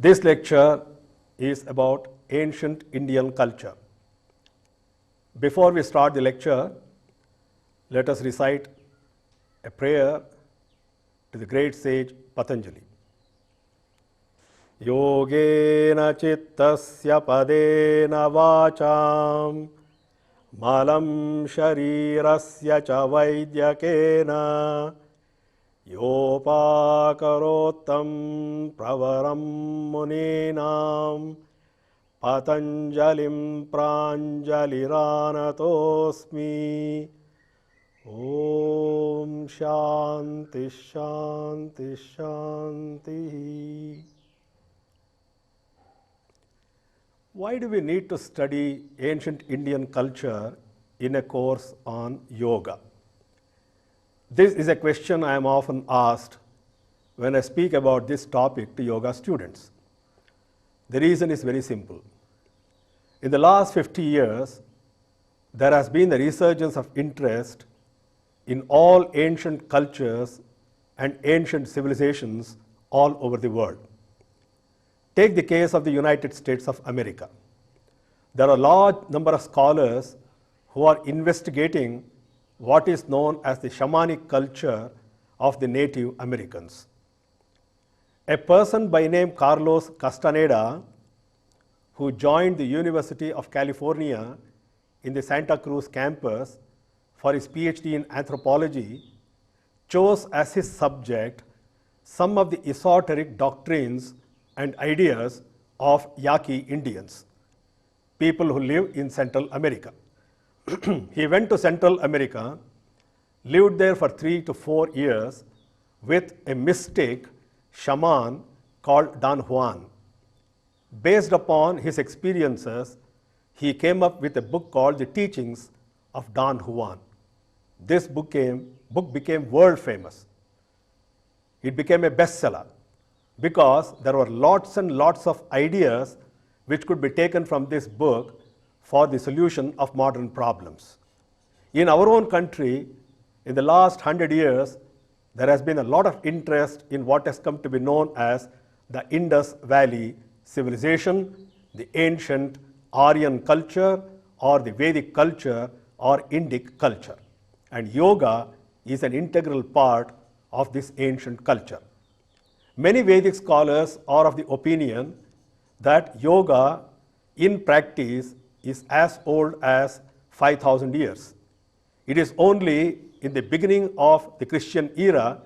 This lecture is about ancient Indian culture. Before we start the lecture, let us recite a prayer to the great sage Patanjali. Yogena chittasya padena vacham malam sharirasya cha vaidyakena yopakarottam pravaram muninam patanjalim pranjaliranatosmi. Om Shanti Shanti Shanti. Why do we need to study ancient Indian culture in a course on yoga? This is a question I am often asked when I speak about this topic to yoga students. The reason is very simple. In the last 50 years, there has been a resurgence of interest in all ancient cultures and ancient civilizations all over the world. Take the case of the United States of America. There are a large number of scholars who are investigating what is known as the shamanic culture of the Native Americans. A person by name Carlos Castaneda, who joined the University of California in the Santa Cruz campus for his PhD in anthropology, chose as his subject some of the esoteric doctrines and ideas of Yaqui Indians, people who live in Central America. He went to Central America, lived there for 3 to 4 years with a mystic shaman called Don Juan. Based upon his experiences, he came up with a book called The Teachings of Don Juan. This book became world famous. It became a bestseller because there were lots and lots of ideas which could be taken from this book for the solution of modern problems. In our own country, in the last 100 years, there has been a lot of interest in what has come to be known as the Indus Valley civilization, the ancient Aryan culture, or the Vedic culture, or Indic culture. And yoga is an integral part of this ancient culture. Many Vedic scholars are of the opinion that yoga in practice is as old as 5,000 years. It is only in the beginning of the Christian era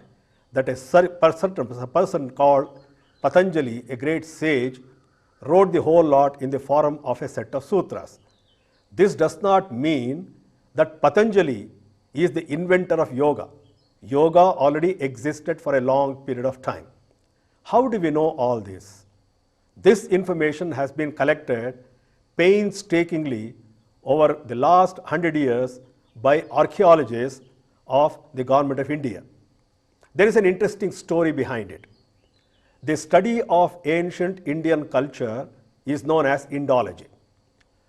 that a person called Patanjali, a great sage, wrote the whole lot in the form of a set of sutras. This does not mean that Patanjali is the inventor of yoga. Yoga already existed for a long period of time. How do we know all this? This information has been collected painstakingly over the last 100 years by archaeologists of the Government of India. There is an interesting story behind it. The study of ancient Indian culture is known as Indology.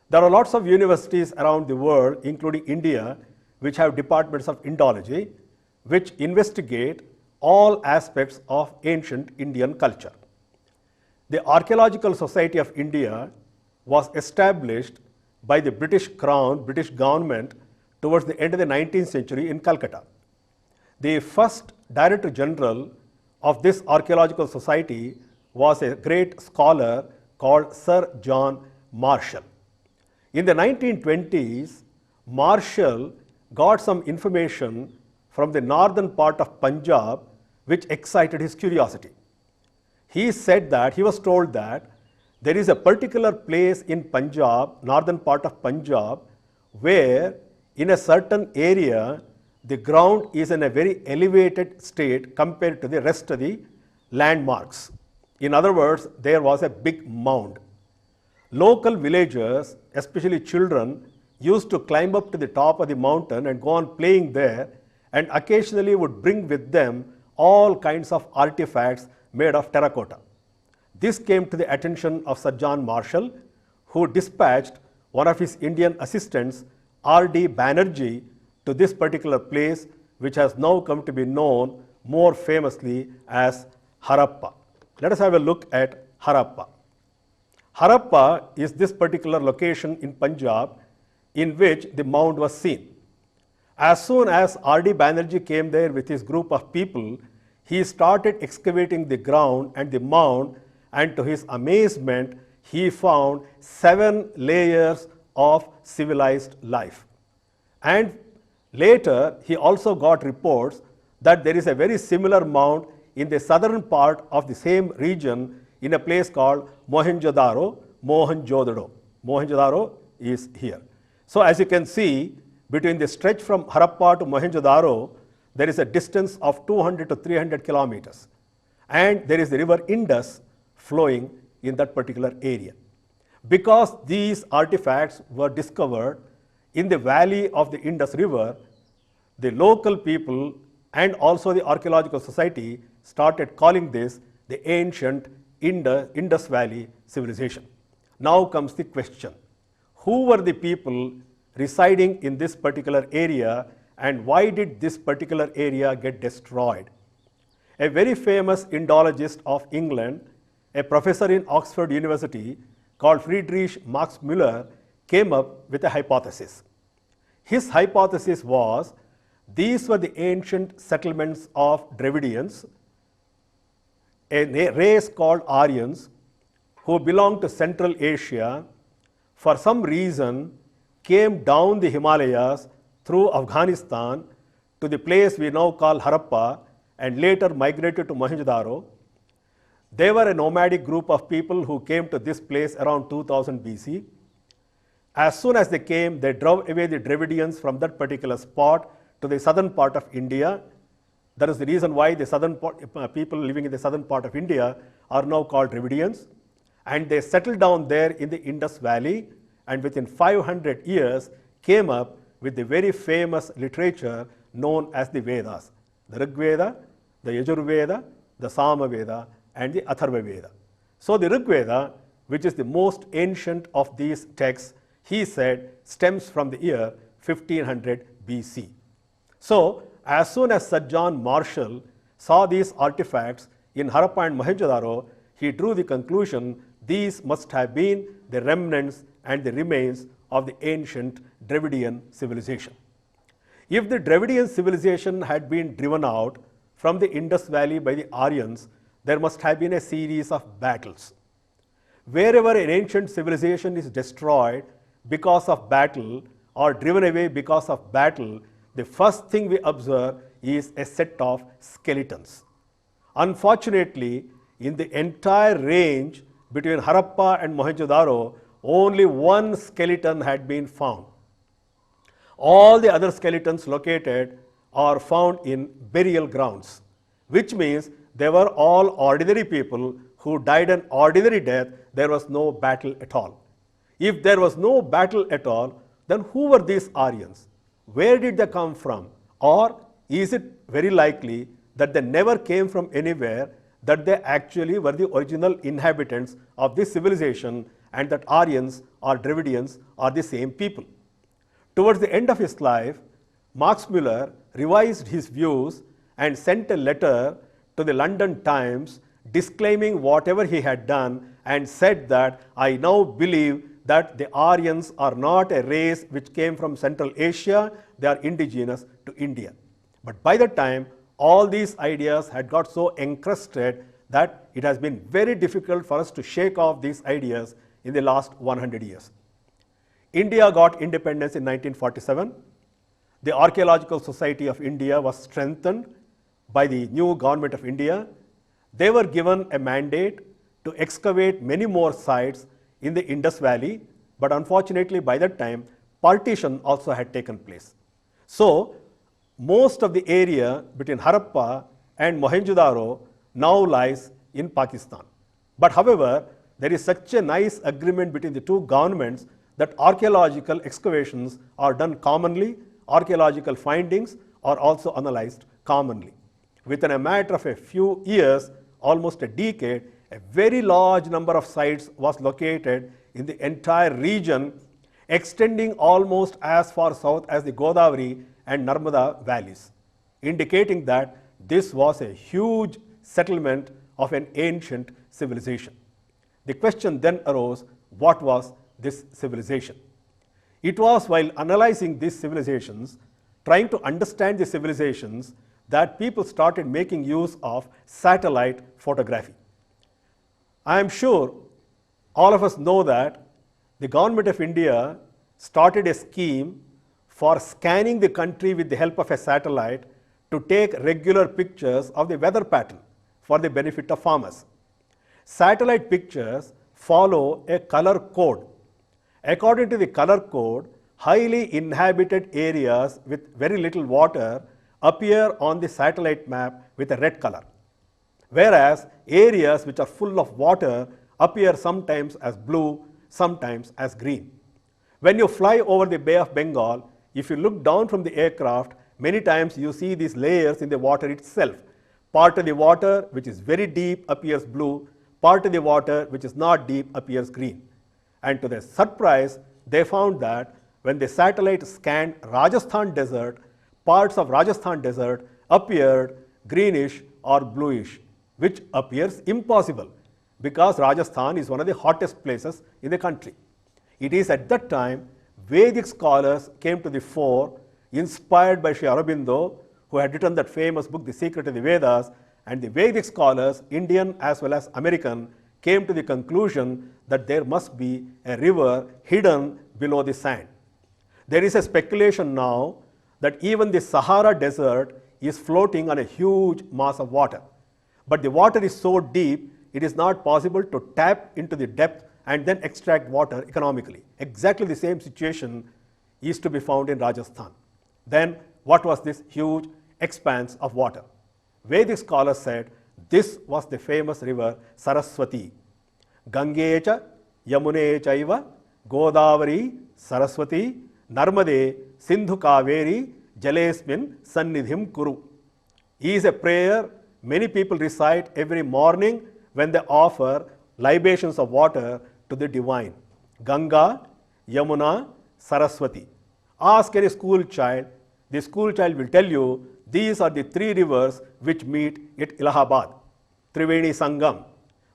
There are lots of universities around the world, including India, which have departments of Indology, which investigate all aspects of ancient Indian culture. The Archaeological Society of India was established by the British Crown, British government, towards the end of the 19th century in Calcutta. The first Director General of this Archaeological Society was a great scholar called Sir John Marshall. In the 1920s, Marshall got some information from the northern part of Punjab which excited his curiosity. He was told that there is a particular place in Punjab, northern part of Punjab, where in a certain area the ground is in a very elevated state compared to the rest of the landmarks. In other words, there was a big mound. Local villagers, especially children, used to climb up to the top of the mountain and go on playing there, and occasionally would bring with them all kinds of artifacts made of terracotta. This came to the attention of Sir John Marshall, who dispatched one of his Indian assistants, R.D. Banerjee, to this particular place, which has now come to be known more famously as Harappa. Let us have a look at Harappa. Harappa is this particular location in Punjab in which the mound was seen. As soon as R.D. Banerjee came there with his group of people, he started excavating the ground and the mound, and to his amazement, he found 7 layers of civilized life. And later, he also got reports that there is a very similar mound in the southern part of the same region in a place called Mohenjo-daro, Mohenjo-daro. Mohenjo-daro is here. So as you can see, between the stretch from Harappa to Mohenjo-daro, there is a distance of 200 to 300 kilometers. And there is the river Indus flowing in that particular area. Because these artifacts were discovered in the valley of the Indus River, the local people and also the Archaeological Society started calling this the ancient Indus Valley civilization. Now comes the question, who were the people residing in this particular area and why did this particular area get destroyed? A very famous Indologist of England, a professor in Oxford University called Friedrich Max Müller, came up with a hypothesis. His hypothesis was these were the ancient settlements of Dravidians, a race called Aryans who belonged to Central Asia, for some reason came down the Himalayas through Afghanistan to the place we now call Harappa and later migrated to Mohenjo-daro. They were a nomadic group of people who came to this place around 2000 BC. As soon as they came, they drove away the Dravidians from that particular spot to the southern part of India. That is the reason why the southern people living in the southern part of India are now called Dravidians. And they settled down there in the Indus Valley and within 500 years came up with the very famous literature known as the Vedas, the Rig Veda, the Yajur Veda, the Sama Veda and the Atharva Veda. So the Rig Veda, which is the most ancient of these texts, he said stems from the year 1500 BC. So as soon as Sir John Marshall saw these artifacts in Harappa and Mohenjo-daro, he drew the conclusion these must have been the remnants and the remains of the ancient Dravidian civilization. If the Dravidian civilization had been driven out from the Indus Valley by the Aryans, there must have been a series of battles. Wherever an ancient civilization is destroyed because of battle or driven away because of battle, the first thing we observe is a set of skeletons. Unfortunately, in the entire range between Harappa and Mohenjo-daro, only one skeleton had been found. All the other skeletons located are found in burial grounds, which means they were all ordinary people who died an ordinary death. There was no battle at all. If there was no battle at all, then who were these Aryans? Where did they come from? Or is it very likely that they never came from anywhere, that they actually were the original inhabitants of this civilization and that Aryans or Dravidians are the same people? Towards the end of his life, Max Müller revised his views and sent a letter to the London Times disclaiming whatever he had done and said that I now believe that the Aryans are not a race which came from Central Asia, they are indigenous to India. But by the time, all these ideas had got so encrusted that it has been very difficult for us to shake off these ideas in the last 100 years. India got independence in 1947. The Archaeological Society of India was strengthened by the new government of India. They were given a mandate to excavate many more sites in the Indus Valley, but unfortunately by that time, partition also had taken place. So, most of the area between Harappa and Mohenjo-daro now lies in Pakistan. But however, there is such a nice agreement between the two governments that archaeological excavations are done commonly, archaeological findings are also analyzed commonly. Within a matter of a few years, almost a decade, a very large number of sites was located in the entire region, extending almost as far south as the Godavari and Narmada valleys, indicating that this was a huge settlement of an ancient civilization. The question then arose, what was this civilization? It was while analyzing these civilizations, trying to understand the civilizations, that people started making use of satellite photography. I am sure all of us know that the government of India started a scheme for scanning the country with the help of a satellite to take regular pictures of the weather pattern for the benefit of farmers. Satellite pictures follow a color code. According to the color code, highly inhabited areas with very little water appear on the satellite map with a red color, whereas areas which are full of water appear sometimes as blue, sometimes as green. When you fly over the Bay of Bengal, if you look down from the aircraft, many times you see these layers in the water itself. Part of the water which is very deep appears blue, part of the water which is not deep appears green. And to their surprise, they found that when the satellite scanned Rajasthan desert, parts of Rajasthan desert appeared greenish or bluish, which appears impossible because Rajasthan is one of the hottest places in the country. It is at that time Vedic scholars came to the fore, inspired by Sri Aurobindo, who had written that famous book, The Secret of the Vedas, and the Vedic scholars, Indian as well as American, came to the conclusion that there must be a river hidden below the sand. There is a speculation now that even the Sahara desert is floating on a huge mass of water. But the water is so deep, it is not possible to tap into the depth and then extract water economically. Exactly the same situation is to be found in Rajasthan. Then what was this huge expanse of water? Vedic scholars said this was the famous river Saraswati. Gangecha, Yamune chaiva, Godavari, Saraswati, Narmade, Sindhu Kaveri, Jalesmin, Sannidhim Kuru. Is a prayer many people recite every morning when they offer libations of water to the divine. Ganga, Yamuna, Saraswati. Ask any school child, the school child will tell you these are the three rivers which meet at Allahabad, Triveni Sangam.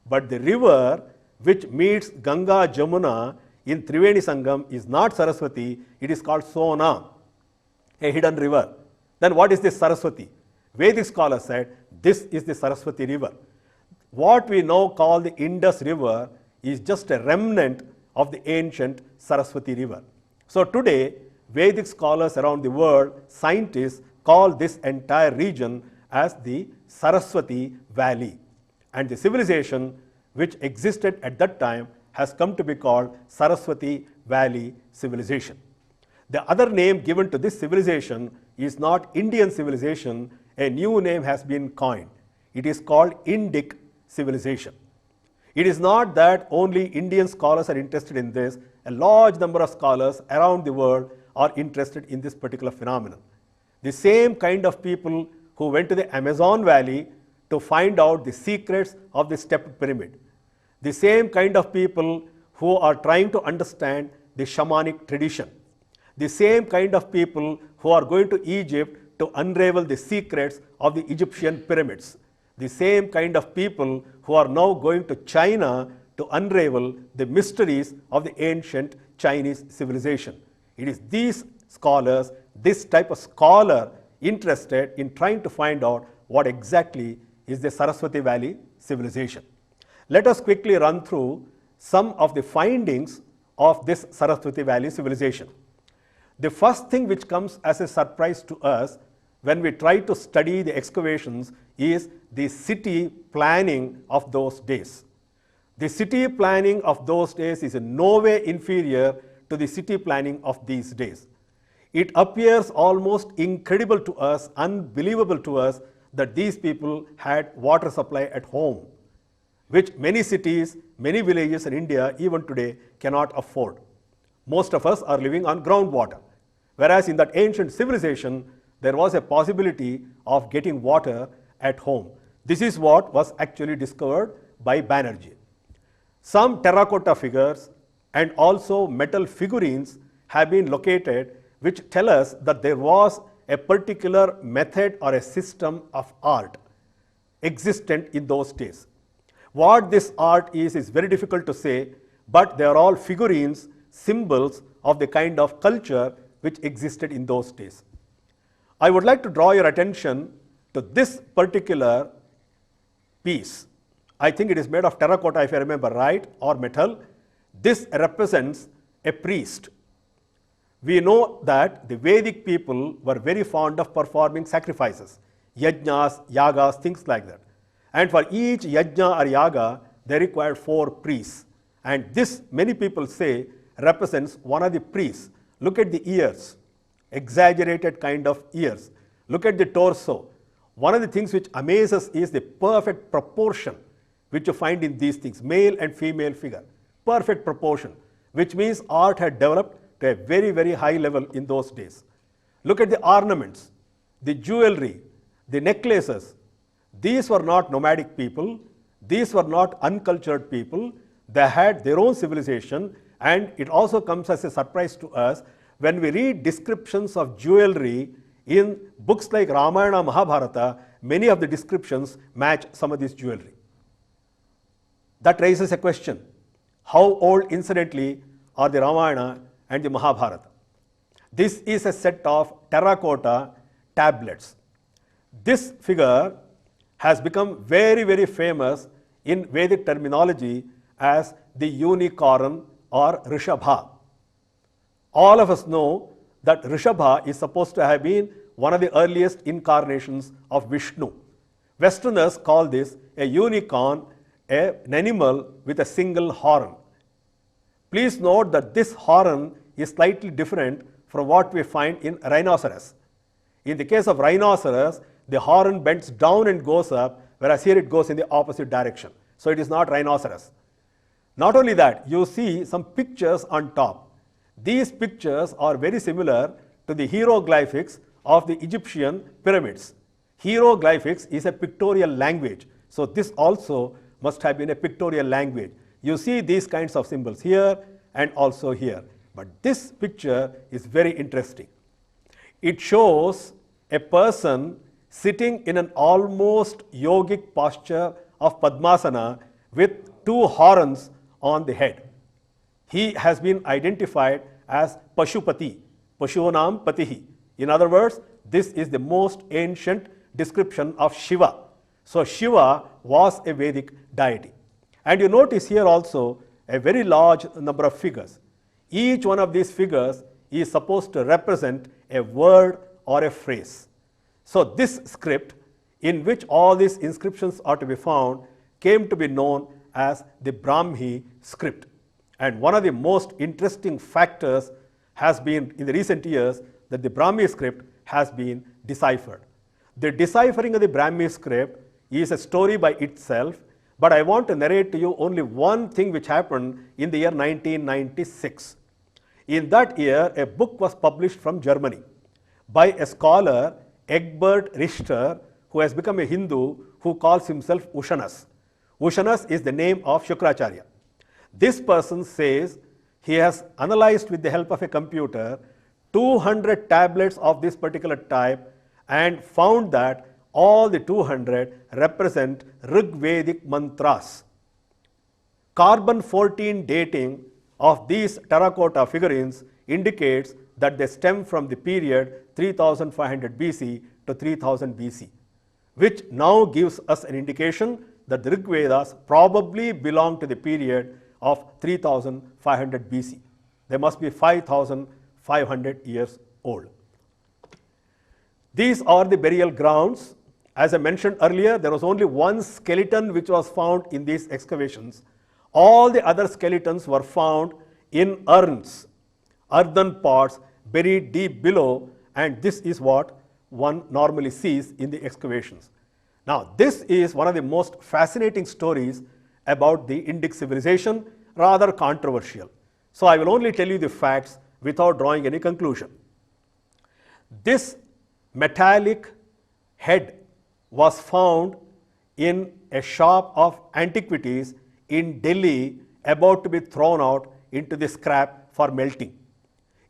But the river which meets Ganga, Jamuna in Triveni Sangam is not Saraswati, it is called Sona, a hidden river. Then what is this Saraswati? Vedic scholars said this is the Saraswati river. What we now call the Indus River is just a remnant of the ancient Saraswati river. So today, Vedic scholars around the world, scientists, call this entire region as the Saraswati Valley. And the civilization which existed at that time has come to be called Saraswati Valley civilization. The other name given to this civilization is not Indian civilization, a new name has been coined. It is called Indic civilization. It is not that only Indian scholars are interested in this, a large number of scholars around the world are interested in this particular phenomenon. The same kind of people who went to the Amazon Valley to find out the secrets of the stepped pyramid. The same kind of people who are trying to understand the shamanic tradition. The same kind of people who are going to Egypt to unravel the secrets of the Egyptian pyramids. The same kind of people who are now going to China to unravel the mysteries of the ancient Chinese civilization. It is these scholars, this type of scholar interested in trying to find out what exactly is the Saraswati Valley civilization. Let us quickly run through some of the findings of this Saraswati Valley civilization. The first thing which comes as a surprise to us when we try to study the excavations is the city planning of those days. The city planning of those days is in no way inferior to the city planning of these days. It appears almost incredible to us, unbelievable to us, that these people had water supply at home, which many cities, many villages in India even today cannot afford. Most of us are living on groundwater, whereas in that ancient civilization, there was a possibility of getting water at home. This is what was actually discovered by Banerjee. Some terracotta figures and also metal figurines have been located which tell us that there was a particular method or a system of art existent in those days. What this art is very difficult to say, but they are all figurines, symbols of the kind of culture which existed in those days. I would like to draw your attention to this particular piece. I think it is made of terracotta, if I remember right, or metal. This represents a priest. We know that the Vedic people were very fond of performing sacrifices, yajnas, yagas, things like that. And for each yajna or yaga, they required 4 priests. And this, many people say, represents one of the priests. Look at the ears, exaggerated kind of ears. Look at the torso. One of the things which amazes is the perfect proportion which you find in these things, male and female figure. Perfect proportion, which means art had developed to a very, very high level in those days. Look at the ornaments, the jewelry, the necklaces. These were not nomadic people. These were not uncultured people. They had their own civilization, and it also comes as a surprise to us when we read descriptions of jewelry in books like Ramayana, Mahabharata. Many of the descriptions match some of this jewelry. That raises a question. How old, incidentally, are the Ramayana and the Mahabharata? This is a set of terracotta tablets. This figure has become very, very famous in Vedic terminology as the unicorn or Rishabha. All of us know that Rishabha is supposed to have been one of the earliest incarnations of Vishnu. Westerners call this a unicorn, an animal with a single horn. Please note that this horn is slightly different from what we find in rhinoceros. In the case of rhinoceros, the horn bends down and goes up, whereas here it goes in the opposite direction. So it is not rhinoceros. Not only that, you see some pictures on top. These pictures are very similar to the hieroglyphics of the Egyptian pyramids. Hieroglyphics is a pictorial language. So this also must have been a pictorial language. You see these kinds of symbols here and also here. But this picture is very interesting. It shows a person sitting in an almost yogic posture of Padmasana with 2 horns on the head. He has been identified as Pashupati, Pashunam Patihi. In other words, this is the most ancient description of Shiva. So Shiva was a Vedic deity. And you notice here also a very large number of figures. Each one of these figures is supposed to represent a word or a phrase. So this script, in which all these inscriptions are to be found, came to be known as the Brahmi script. And one of the most interesting factors has been in the recent years that the Brahmi script has been deciphered. The deciphering of the Brahmi script is a story by itself, but I want to narrate to you only one thing which happened in the year 1996. In that year, a book was published from Germany by a scholar, Egbert Richter, who has become a Hindu, who calls himself Ushanas. Ushanas is the name of Shukracharya. This person says he has analyzed with the help of a computer 200 tablets of this particular type and found that all the 200 represent Rigvedic mantras. Carbon 14 dating of these terracotta figurines indicates that they stem from the period 3500 BC to 3000 BC, which now gives us an indication that the Rig Vedas probably belong to the period of 3500 BC. They must be 5500 years old. These are the burial grounds. As I mentioned earlier, there was only one skeleton which was found in these excavations. All the other skeletons were found in urns, earthen pots buried deep below, and this is what one normally sees in the excavations. Now, this is one of the most fascinating stories about the Indic civilization, rather controversial. So I will only tell you the facts without drawing any conclusion. This metallic head was found in a shop of antiquities in Delhi, about to be thrown out into the scrap for melting.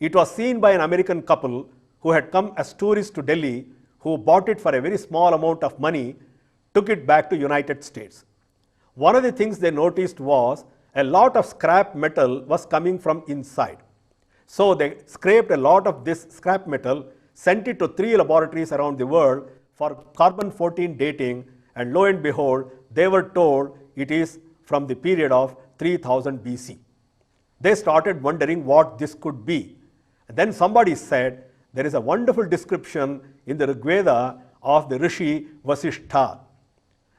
It was seen by an American couple who had come as tourists to Delhi, who bought it for a very small amount of money, took it back to United States. one of the things they noticed was a lot of scrap metal was coming from inside. So they scraped a lot of this scrap metal, sent it to 3 laboratories around the world for carbon-14 dating, and lo and behold, they were told it is from the period of 3000 BC. They started wondering what this could be. And then somebody said, there is a wonderful description in the Rig Veda of the Rishi Vasishtha.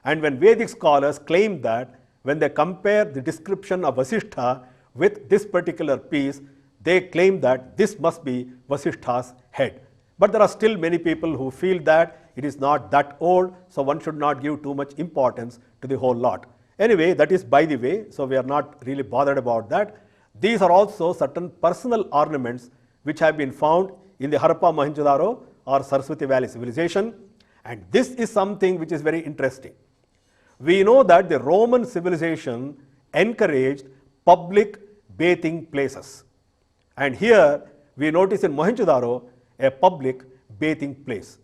And when Vedic scholars claim that when they compare the description of Vasishtha with this particular piece, they claim that this must be Vasishtha's head. But there are still many people who feel that it is not that old, so one should not give too much importance to the whole lot. Anyway, that is by the way, so we are not really bothered about that. These are also certain personal ornaments which have been found in the Harappa Mohenjo-daro or Saraswati Valley civilization, and this is something which is very interesting. We know that the Roman civilization encouraged public bathing places, and here we notice in Mohenjo-daro a public bathing place.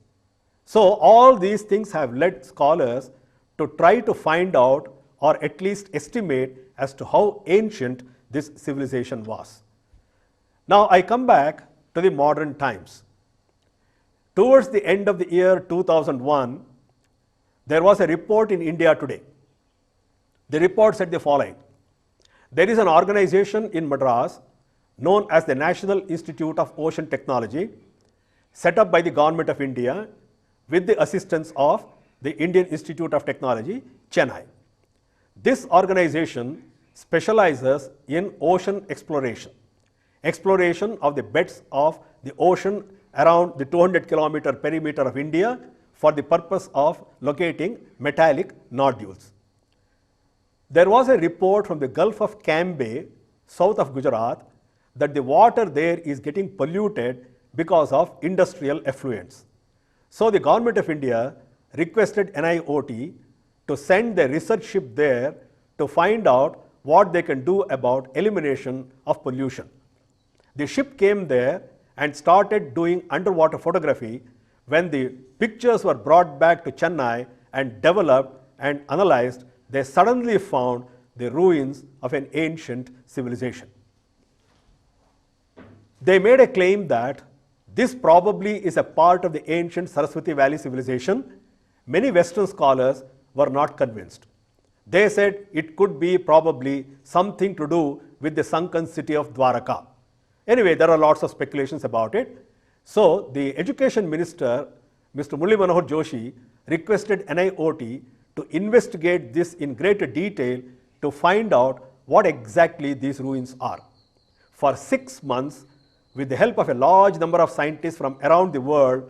So all these things have led scholars to try to find out or at least estimate as to how ancient this civilization was. Now I come back to the modern times. Towards the end of the year 2001, there was a report in India Today. The report said the following: there is an organization in Madras known as the National Institute of Ocean Technology, set up by the Government of India with the assistance of the Indian Institute of Technology, Chennai. This organization specializes in ocean exploration of the beds of the ocean around the 200-kilometer perimeter of India for the purpose of locating metallic nodules. There was a report from the Gulf of Cambay, south of Gujarat, that the water there is getting polluted because of industrial effluents. So the Government of India requested NIOT to send the research ship there to find out what they can do about elimination of pollution. The ship came there and started doing underwater photography. When the pictures were brought back to Chennai and developed and analyzed, they suddenly found the ruins of an ancient civilization. They made a claim that this probably is a part of the ancient Saraswati Valley civilization. Many Western scholars were not convinced. They said it could be probably something to do with the sunken city of Dwaraka. Anyway, there are lots of speculations about it. So the Education Minister, Mr. Murli Manohar Joshi, requested NIOT to investigate this in greater detail to find out what exactly these ruins are. For 6 months, with the help of a large number of scientists from around the world,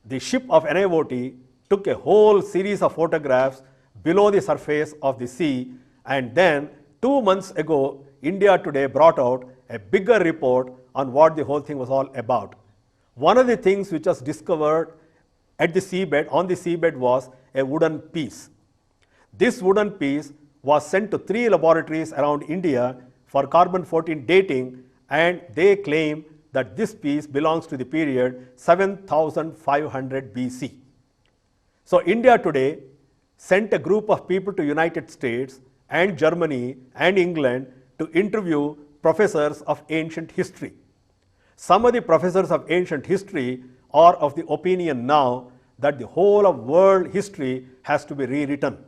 the ship of NIOT took a whole series of photographs below the surface of the sea, and then 2 months ago, India Today brought out a bigger report on what the whole thing was all about. One of the things which was discovered at the seabed, on the seabed, was a wooden piece. This wooden piece was sent to 3 laboratories around India for carbon-14 dating, and they claim that this piece belongs to the period 7500 BC. So India Today sent a group of people to United States and Germany and England to interview professors of ancient history. Some of the professors of ancient history are of the opinion now that the whole of world history has to be rewritten.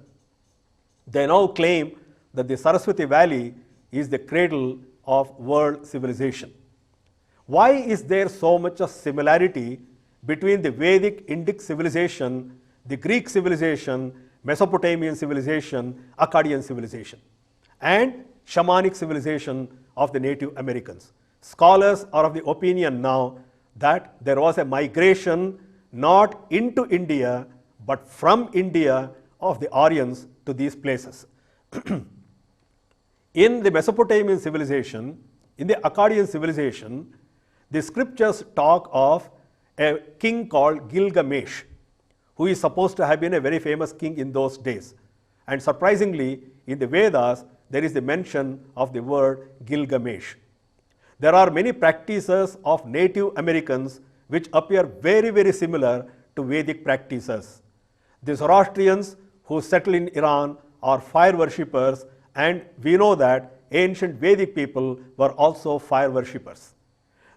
They now claim that the Saraswati Valley is the cradle of world civilization. Why is there so much of similarity between the Vedic Indic civilization, the Greek civilization, Mesopotamian civilization, Akkadian civilization, and shamanic civilization of the Native Americans? Scholars are of the opinion now that there was a migration not into India but from India of the Aryans to these places. In the Mesopotamian civilization, in the Akkadian civilization, the scriptures talk of a king called Gilgamesh, who is supposed to have been a very famous king in those days. And surprisingly, in the Vedas, there is the mention of the word Gilgamesh. There are many practices of Native Americans which appear very, very similar to Vedic practices. The Zoroastrians who settle in Iran are fire worshippers, and we know that ancient Vedic people were also fire worshippers.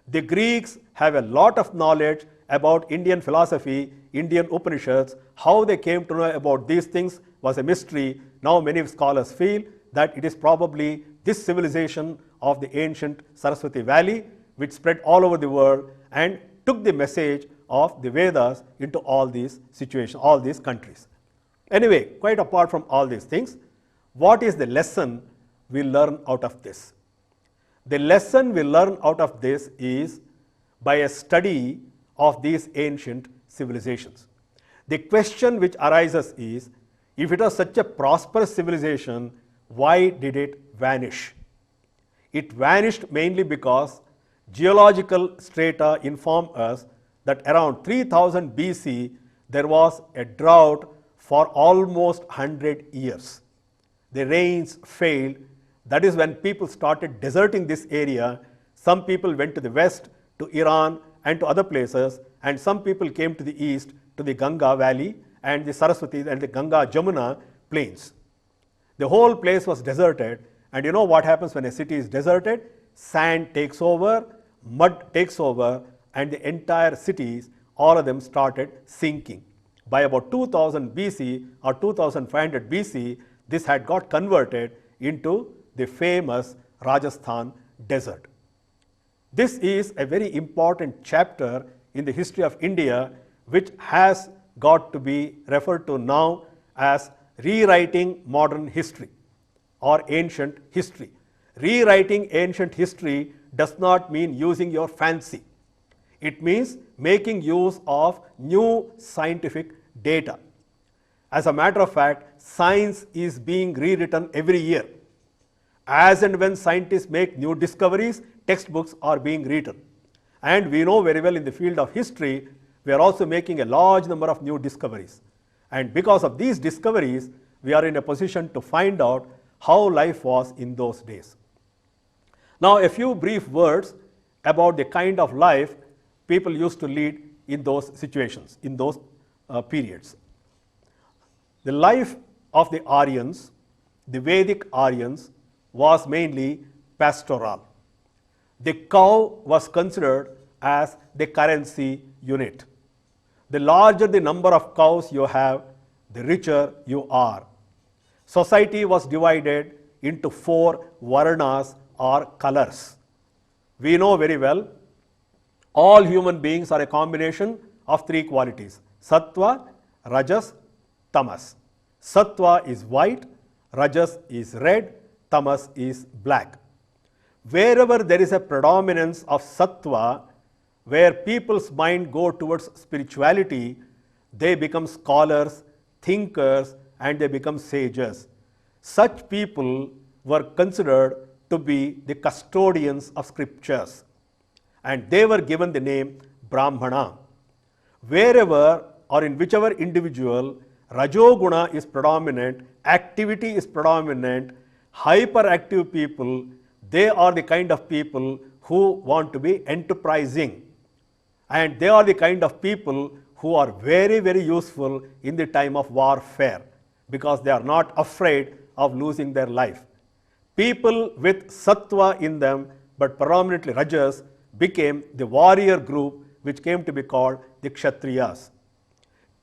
The Greeks have a lot of knowledge about Indian philosophy, Indian Upanishads. How they came to know about these things was a mystery. Now many scholars feel that it is probably this civilization of the ancient Saraswati Valley which spread all over the world and took the message of the Vedas into all these situations, all these countries. Anyway, quite apart from all these things, what is the lesson we learn out of this? The lesson we learn out of this is by a study of these ancient civilizations. The question which arises is, if it was such a prosperous civilization, why did it vanish? It vanished mainly because geological strata inform us that around 3000 BC there was a drought for almost 100 years. The rains failed. That is when people started deserting this area. Some people went to the west, to Iran and to other places, and some people came to the east, to the Ganga valley and the Saraswati and the Ganga Jamuna plains. The whole place was deserted, and you know what happens when a city is deserted? Sand takes over, mud takes over, and the entire cities, all of them started sinking. By about 2000 BC or 2500 BC, this had got converted into the famous Rajasthan desert. This is a very important chapter in the history of India, which has got to be referred to now as rewriting modern history or ancient history. Rewriting ancient history does not mean using your fancy. It means making use of new scientific data. As a matter of fact, science is being rewritten every year. As and when scientists make new discoveries, textbooks are being written. And we know very well in the field of history, we are also making a large number of new discoveries. And because of these discoveries, we are in a position to find out how life was in those days. Now, a few brief words about the kind of life people used to lead in those situations, in those periods. The life of the Aryans, the Vedic Aryans, was mainly pastoral. The cow was considered as the currency unit. The larger the number of cows you have, the richer you are. Society was divided into 4 varnas or colors. We know very well all human beings are a combination of 3 qualities: sattva, rajas, tamas. Sattva is white, rajas is red, tamas is black. Wherever there is a predominance of sattva, where people's mind go towards spirituality, they become scholars, thinkers, and they become sages. Such people were considered to be the custodians of scriptures, and they were given the name Brahmana. Wherever or in whichever individual Rajoguna is predominant, activity is predominant, hyperactive people, they are the kind of people who want to be enterprising, and they are the kind of people who are very, very useful in the time of warfare because they are not afraid of losing their life. People with sattva in them, but predominantly rajas, became the warrior group which came to be called the Kshatriyas.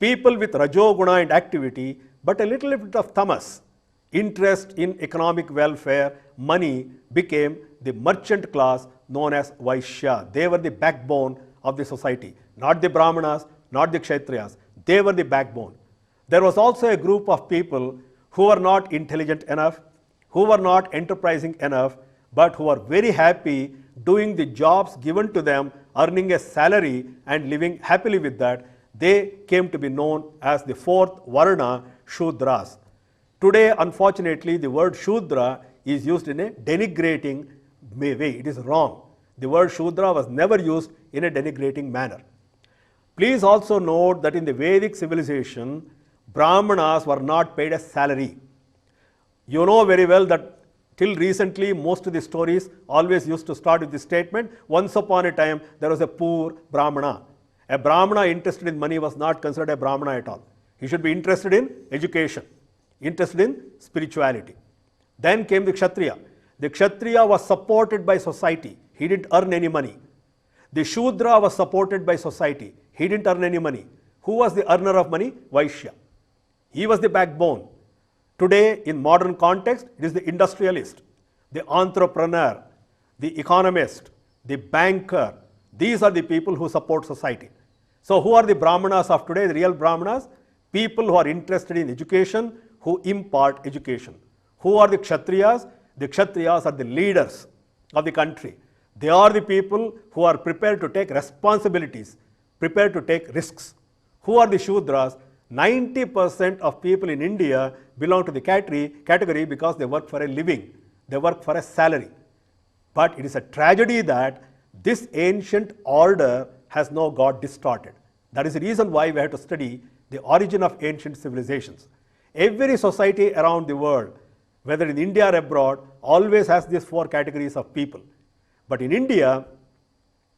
People with rajoguna and activity, but a little bit of tamas, interest in economic welfare, money, became the merchant class known as Vaishya. They were the backbone of the society, not the Brahmanas, not the Kshatriyas. They were the backbone. There was also a group of people who were not intelligent enough, who were not enterprising enough, but who were very happy doing the jobs given to them, earning a salary and living happily with that. They came to be known as the 4th Varna, Shudras. Today, unfortunately, the word Shudra is used in a denigrating way. It is wrong. The word Shudra was never used in a denigrating manner. Please also note that in the Vedic civilization, Brahmanas were not paid a salary. You know very well that till recently, most of the stories always used to start with the statement, once upon a time there was a poor Brahmana. A Brahmana interested in money was not considered a Brahmana at all. He should be interested in education, interested in spirituality. Then came the Kshatriya. The Kshatriya was supported by society. He didn't earn any money. The Shudra was supported by society. He didn't earn any money. Who was the earner of money? Vaishya. He was the backbone. Today, in modern context, it is the industrialist, the entrepreneur, the economist, the banker. These are the people who support society. So who are the Brahmanas of today, the real Brahmanas? People who are interested in education, who impart education. Who are the Kshatriyas? The Kshatriyas are the leaders of the country. They are the people who are prepared to take responsibilities, prepared to take risks. Who are the Shudras? 90% of people in India belong to the category because they work for a living. They work for a salary. But it is a tragedy that this ancient order has now got distorted. That is the reason why we have to study the origin of ancient civilizations. Every society around the world, whether in India or abroad, always has these four categories of people. But in India,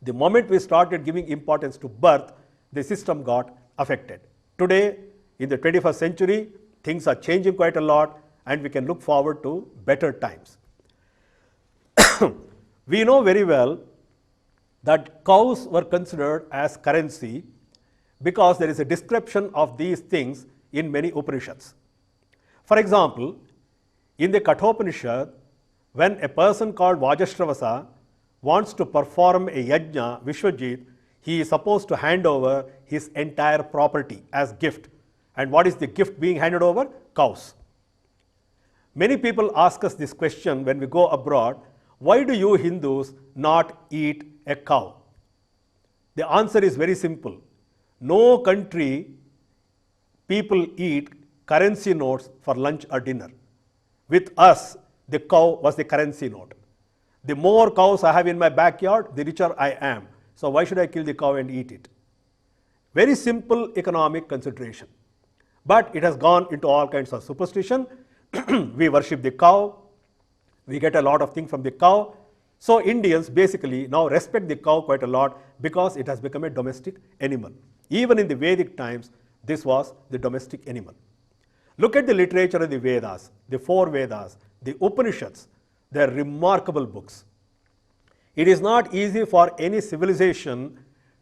the moment we started giving importance to birth, the system got affected. Today, in the 21st century, things are changing quite a lot and we can look forward to better times. We know very well that cows were considered as currency because there is a description of these things in many Upanishads. For example, in the Kathopanishad, when a person called Vajashravasa wants to perform a yajna, Vishwajit, he is supposed to hand over his entire property as gift. And what is the gift being handed over? Cows. Many people ask us this question when we go abroad, why do you Hindus not eat a cow? The answer is very simple. No country people eat currency notes for lunch or dinner. With us, the cow was the currency note. The more cows I have in my backyard, the richer I am. So why should I kill the cow and eat it? Very simple economic consideration. But it has gone into all kinds of superstition. We worship the cow. We get a lot of things from the cow. So Indians basically now respect the cow quite a lot because it has become a domestic animal. Even in the Vedic times, this was the domestic animal. Look at the literature of the Vedas, the four Vedas, the Upanishads. They are remarkable books. It is not easy for any civilization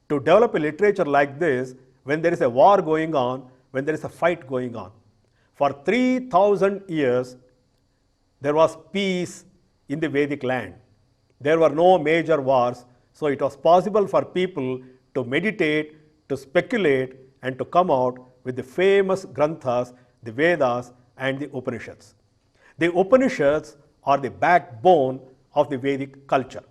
to develop a literature like this when there is a war going on, when there is a fight going on. For 3,000 years, there was peace in the Vedic land. There were no major wars, so it was possible for people to meditate, to speculate, and to come out with the famous Granthas, the Vedas and the Upanishads. The Upanishads are the backbone of the Vedic culture.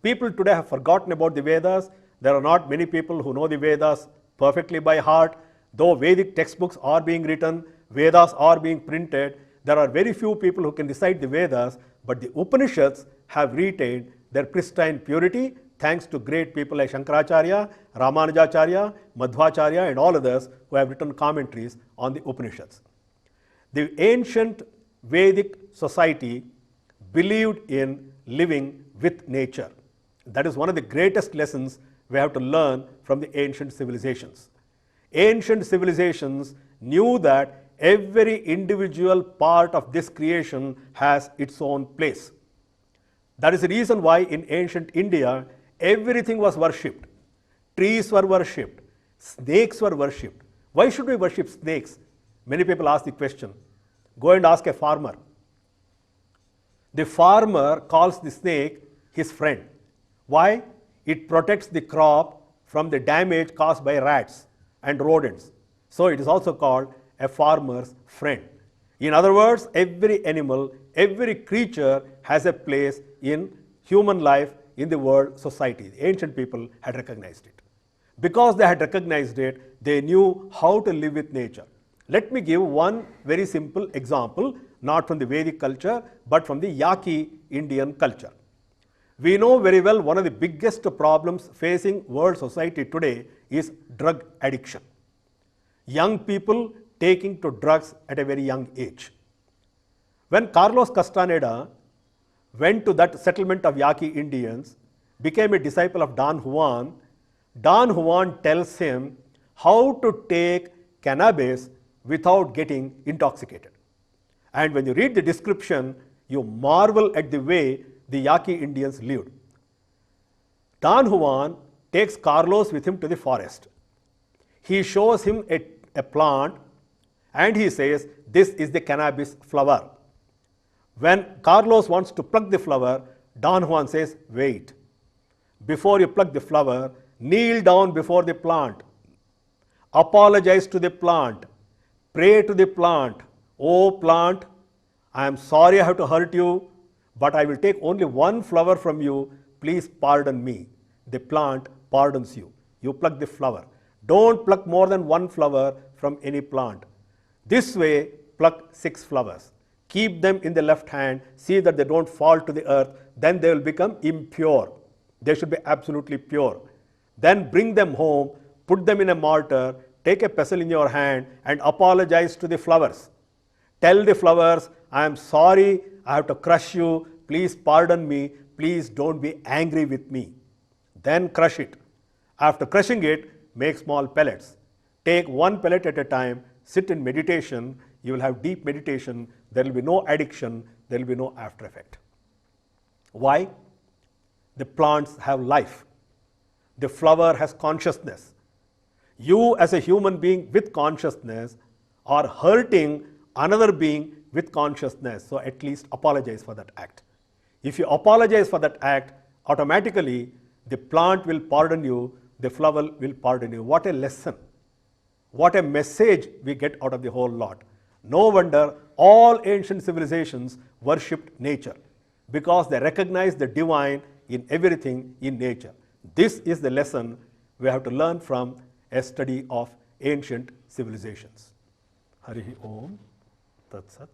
People today have forgotten about the Vedas. There are not many people who know the Vedas perfectly by heart. Though Vedic textbooks are being written, Vedas are being printed, there are very few people who can recite the Vedas, but the Upanishads have retained their pristine purity thanks to great people like Shankaracharya, Ramanujacharya, Madhvacharya and all others who have written commentaries on the Upanishads. The ancient Vedic society believed in living with nature. That is one of the greatest lessons we have to learn from the ancient civilizations. Ancient civilizations knew that every individual part of this creation has its own place. That is the reason why in ancient India, everything was worshipped. Trees were worshipped. Snakes were worshipped. Why should we worship snakes? Many people ask the question. Go and ask a farmer. The farmer calls the snake his friend. Why? It protects the crop from the damage caused by rats and rodents. So it is also called a farmer's friend. In other words, every animal, every creature has a place in human life, in the world society. The ancient people had recognized it. Because they had recognized it, they knew how to live with nature. Let me give one very simple example, not from the Vedic culture, but from the Yaqui Indian culture. We know very well one of the biggest problems facing world society today is drug addiction. Young people taking to drugs at a very young age. When Carlos Castaneda went to that settlement of Yaqui Indians, became a disciple of Don Juan tells him how to take cannabis without getting intoxicated. And when you read the description, you marvel at the way the Yaqui Indians lived. Don Juan takes Carlos with him to the forest. He shows him a plant and he says, this is the cannabis flower. When Carlos wants to pluck the flower, Don Juan says, wait. Before you pluck the flower, kneel down before the plant. Apologize to the plant. Pray to the plant. Oh plant, I am sorry I have to hurt you, but I will take only one flower from you. Please pardon me. The plant pardons you. You pluck the flower. Don't pluck more than one flower from any plant. This way, pluck 6 flowers. Keep them in the left hand. See that they don't fall to the earth. Then they will become impure. They should be absolutely pure. Then bring them home, put them in a mortar, take a pestle in your hand and apologize to the flowers. Tell the flowers, I am sorry, I have to crush you, please pardon me, please don't be angry with me. Then crush it. After crushing it, make small pellets. Take one pellet at a time, sit in meditation, you will have deep meditation, there will be no addiction, there will be no after effect. Why? The plants have life. The flower has consciousness. You as a human being with consciousness are hurting another being with consciousness, so at least apologize for that act. If you apologize for that act, automatically the plant will pardon you, the flower will pardon you. What a lesson. What a message we get out of the whole lot. No wonder all ancient civilizations worshipped nature, because they recognize the divine in everything in nature. This is the lesson we have to learn from a study of ancient civilizations. Harihi Om Tat Sat.